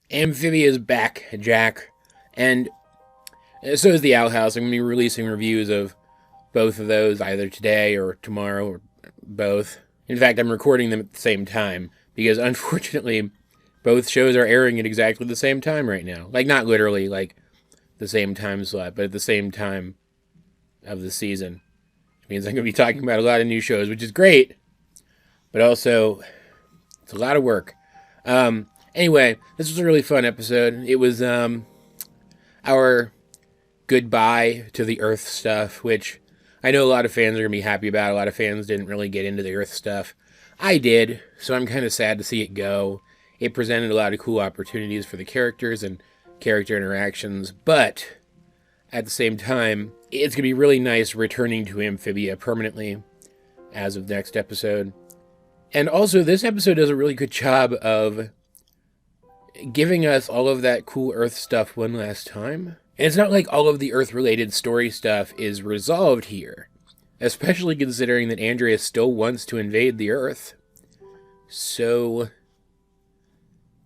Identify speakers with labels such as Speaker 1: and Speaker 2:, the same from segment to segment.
Speaker 1: Amphibia is back, Jack. And so is the Owl House. I'm going to be releasing reviews of both of those either today or tomorrow or both. In fact, I'm recording them at the same time because unfortunately both shows are airing at exactly the same time right now. Like, not literally, like, the same time slot, but at the same time of the season. Which means I'm going to be talking about a lot of new shows, which is great, but also it's a lot of work. Anyway, this was a really fun episode. It was our goodbye to the Earth stuff, which I know a lot of fans are going to be happy about. A lot of fans didn't really get into the Earth stuff. I did, so I'm kind of sad to see it go. It presented a lot of cool opportunities for the characters and character interactions, but at the same time, it's going to be really nice returning to Amphibia permanently as of next episode. And also, this episode does a really good job of giving us all of that cool Earth stuff one last time. And it's not like all of the Earth-related story stuff is resolved here, especially considering that Andrea still wants to invade the Earth. So,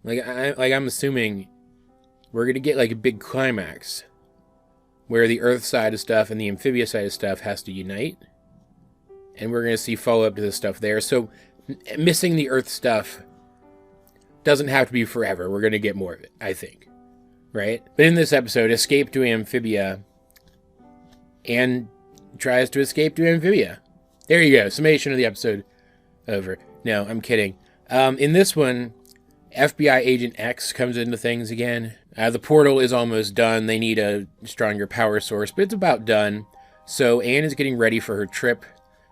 Speaker 1: I'm assuming we're going to get like a big climax where the Earth side of stuff and the Amphibia side of stuff has to unite. And we're going to see follow-up to this stuff there. So, missing the Earth stuff doesn't have to be forever. We're going to get more of it, I think. Right? But in this episode, escape to Amphibia and tries to escape to Amphibia. There you go. Summation of the episode over. No, I'm kidding. In this one, FBI Agent X comes into things again. The portal is almost done. They need a stronger power source, but it's about done. So Anne is getting ready for her trip,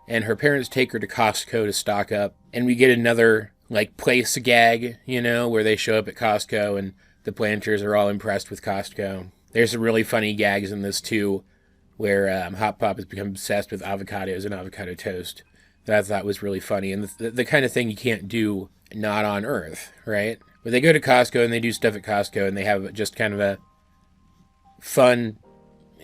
Speaker 1: and her parents take her to Costco to stock up. And we get another like place gag, you know, where they show up at Costco and the planters are all impressed with Costco. There's some really funny gags in this too, where Hot Pop has become obsessed with avocados and avocado toast. That I thought was really funny, and the kind of thing you can't do not on Earth, right? But they go to Costco and they do stuff at Costco and they have just kind of a fun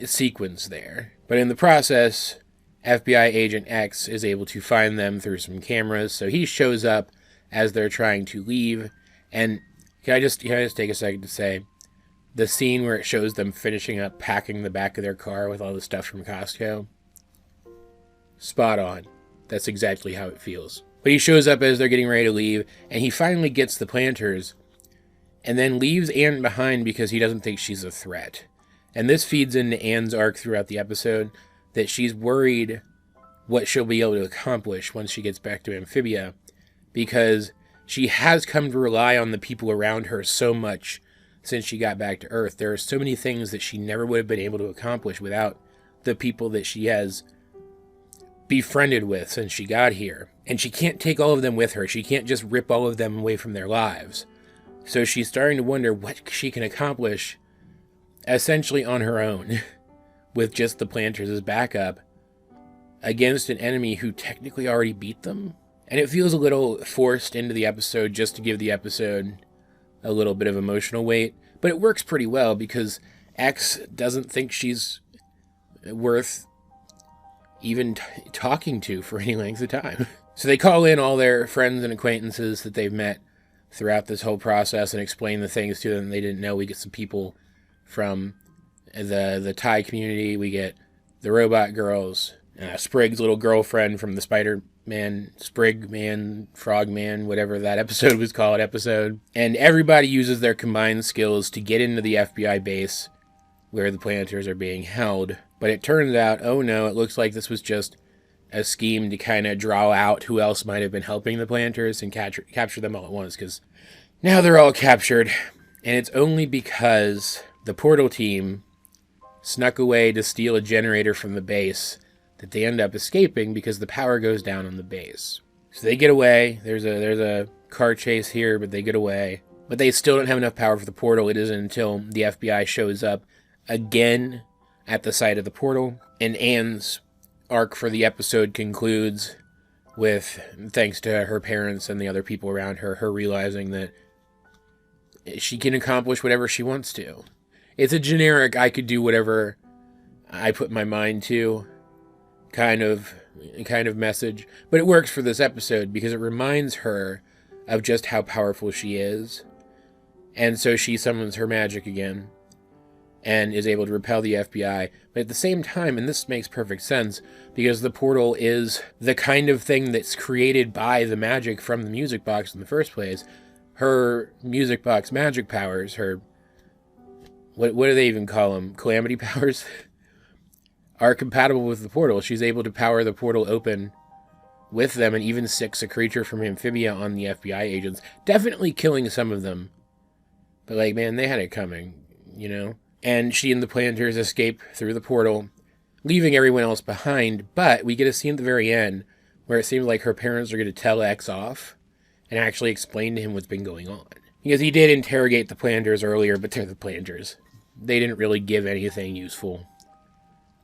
Speaker 1: sequence there. But in the process, FBI Agent X is able to find them through some cameras, so he shows up as they're trying to leave. And can I just take a second to say, the scene where it shows them finishing up packing the back of their car with all the stuff from Costco, spot on. That's exactly how it feels. But he shows up as they're getting ready to leave, and he finally gets the planters, and then leaves Anne behind because he doesn't think she's a threat. And this feeds into Anne's arc throughout the episode, that she's worried what she'll be able to accomplish once she gets back to Amphibia, because she has come to rely on the people around her so much since she got back to Earth. There are so many things that she never would have been able to accomplish without the people that she has befriended with since she got here. And she can't take all of them with her. She can't just rip all of them away from their lives. So she's starting to wonder what she can accomplish essentially on her own with just the planters as backup against an enemy who technically already beat them. And it feels a little forced into the episode just to give the episode a little bit of emotional weight. But it works pretty well because X doesn't think she's worth even talking to for any length of time. So they call in all their friends and acquaintances that they've met throughout this whole process and explain the things to them they didn't know. We get some people from the Thai community. We get the robot girls, Sprig's little girlfriend from the Spider-Man, Sprig-Man, Frog-Man, whatever that episode was called, And everybody uses their combined skills to get into the FBI base where the planters are being held. But it turns out, oh no, it looks like this was just a scheme to kind of draw out who else might have been helping the planters and capture them all at once, because now they're all captured. And it's only because the portal team snuck away to steal a generator from the base that they end up escaping because the power goes down on the base. So they get away. There's a car chase here, but they get away. But they still don't have enough power for the portal. It isn't until the FBI shows up again at the site of the portal. And Anne's arc for the episode concludes with, thanks to her parents and the other people around her, her realizing that she can accomplish whatever she wants to. It's a generic, I could do whatever I put my mind to kind of message. But it works for this episode because it reminds her of just how powerful she is. And so she summons her magic again and is able to repel the FBI. But at the same time, and this makes perfect sense, because the portal is the kind of thing that's created by the magic from the music box in the first place. Her music box magic powers, her, what do they even call them? Calamity powers? Are compatible with the portal. She's able to power the portal open with them and even six a creature from Amphibia on the FBI agents. Definitely killing some of them. But like, man, they had it coming, you know? And she and the planters escape through the portal, leaving everyone else behind. But we get a scene at the very end where it seems like her parents are going to tell X off and actually explain to him what's been going on. Because he did interrogate the planters earlier, but they're the planters. They didn't really give anything useful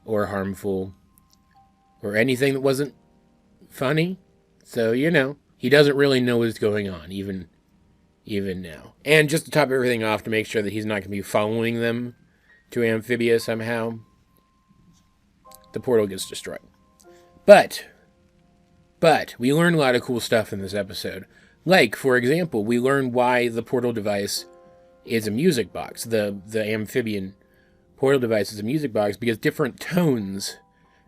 Speaker 1: or harmful or anything that wasn't funny. So, you know, he doesn't really know what's going on, even now. And just to top everything off, to make sure that he's not going to be following them to Amphibia somehow, the portal gets destroyed. But we learn a lot of cool stuff in this episode. Like, for example, we learn why the portal device is a music box. The amphibian portal device is a music box because different tones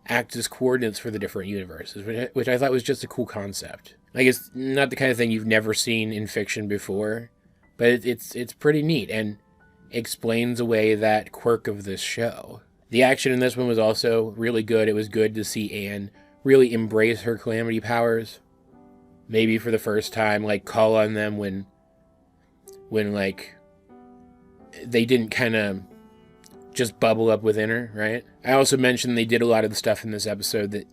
Speaker 1: act as coordinates for the different universes, which I thought was just a cool concept. Like, it's not the kind of thing you've never seen in fiction before, but it's pretty neat and explains away that quirk of this show. The action in this one was also really good. It was good to see Anne really embrace her calamity powers. Maybe for the first time, like, call on them when like, they didn't kind of just bubble up within her, right? I also mentioned they did a lot of the stuff in this episode that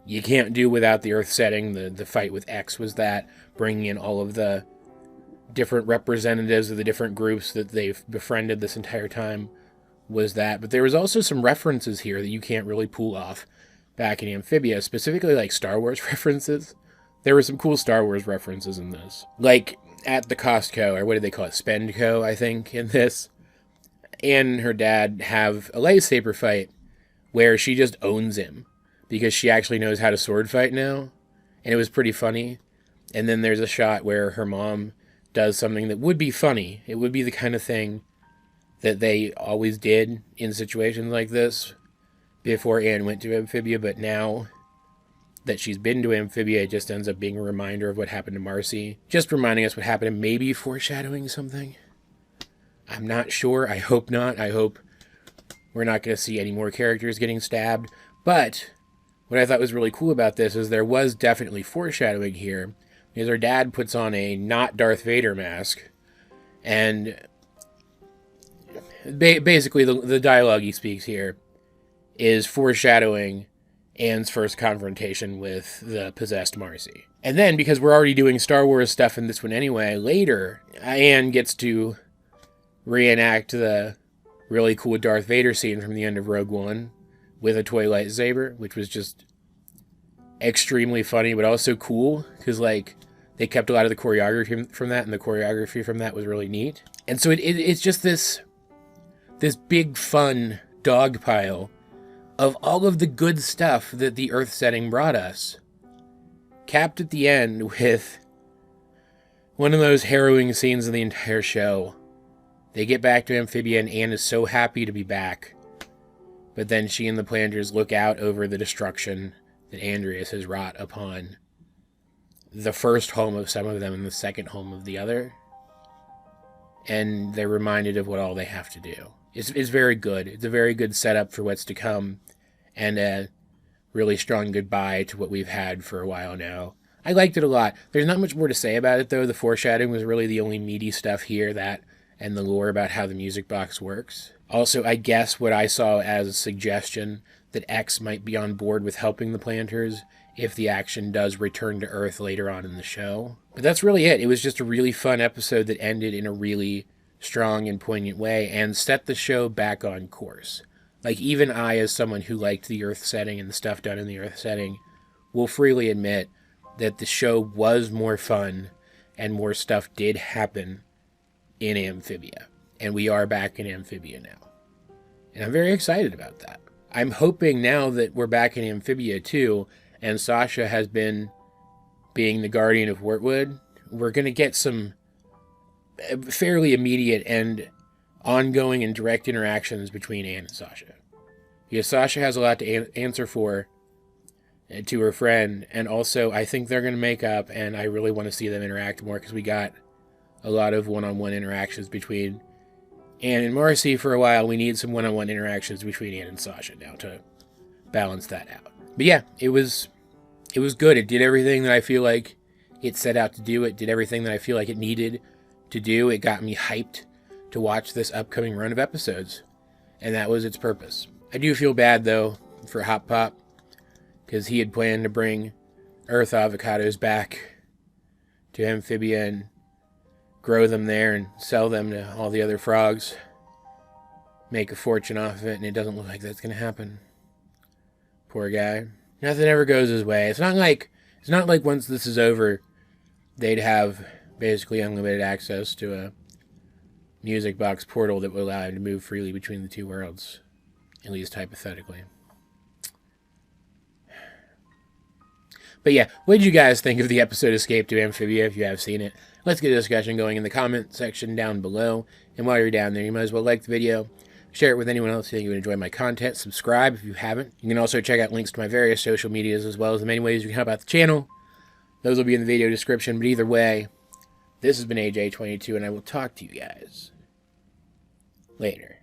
Speaker 1: you can't do without the Earth setting. The fight with X was that, bringing in all of the different representatives of the different groups that they've befriended this entire time was that. But there was also some references here that you can't really pull off back in Amphibia, specifically like Star Wars references. There were some cool Star Wars references in this. Like at the Costco, or what did they call it? Spendco, I think, in this. Anne and her dad have a lightsaber fight where she just owns him because she actually knows how to sword fight now. And it was pretty funny. And then there's a shot where her mom does something that would be funny. It would be the kind of thing that they always did in situations like this before Anne went to Amphibia, but now that she's been to Amphibia, it just ends up being a reminder of what happened to Marcy. Just reminding us what happened and maybe foreshadowing something. I'm not sure. I hope not. I hope we're not going to see any more characters getting stabbed. But what I thought was really cool about this is there was definitely foreshadowing here, because her dad puts on a not Darth Vader mask, and basically the dialogue he speaks here is foreshadowing Anne's first confrontation with the possessed Marcy. And then, because we're already doing Star Wars stuff in this one anyway, later Anne gets to reenact the really cool Darth Vader scene from the end of Rogue One with a toy lightsaber, which was just extremely funny, but also cool, because like they kept a lot of the choreography from that, and the choreography from that was really neat. And so it's just this big fun dog pile of all of the good stuff that the Earth setting brought us, capped at the end with one of those harrowing scenes of the entire show. They get back to Amphibia, and Anne is so happy to be back. But then she and the planters look out over the destruction that Andreas has wrought upon the first home of some of them and the second home of the other. And they're reminded of what all they have to do. It's very good. It's a very good setup for what's to come, and a really strong goodbye to what we've had for a while now. I liked it a lot. There's not much more to say about it, though. The foreshadowing was really the only meaty stuff here, that and the lore about how the music box works. Also, I guess what I saw as a suggestion that X might be on board with helping the planters if the action does return to Earth later on in the show. But that's really it. It was just a really fun episode that ended in a really strong and poignant way and set the show back on course. Like, even I, as someone who liked the Earth setting and the stuff done in the Earth setting, will freely admit that the show was more fun and more stuff did happen in Amphibia. And we are back in Amphibia now. And I'm very excited about that. I'm hoping now that we're back in Amphibia too, and Sasha has been being the guardian of Wyrtwood, we're going to get some fairly immediate and ongoing and direct interactions between Anne and Sasha. Because Sasha has a lot to answer for to her friend, and also I think they're going to make up, and I really want to see them interact more, because we got a lot of one-on-one interactions between Anne and Marcy for a while. We need some one-on-one interactions between Anne and Sasha now to balance that out. But yeah, it was good. It did everything that I feel like it set out to do. It did everything that I feel like it needed to do. It got me hyped to watch this upcoming run of episodes, and that was its purpose. I do feel bad, though, for Hop Pop, because he had planned to bring Earth avocados back to Amphibia and grow them there and sell them to all the other frogs, make a fortune off of it, and it doesn't look like that's going to happen. Poor guy. Nothing ever goes his way. It's not like once this is over, they'd have basically unlimited access to a music box portal that would allow him to move freely between the two worlds, at least hypothetically. But yeah, what did you guys think of the episode Escape to Amphibia, if you have seen it? Let's get a discussion going in the comment section down below. And while you're down there, you might as well like the video, share it with anyone else who think you would enjoy my content, subscribe if you haven't. You can also check out links to my various social medias, as well as the many ways you can help out the channel. Those will be in the video description, but either way, this has been AJ22, and I will talk to you guys later.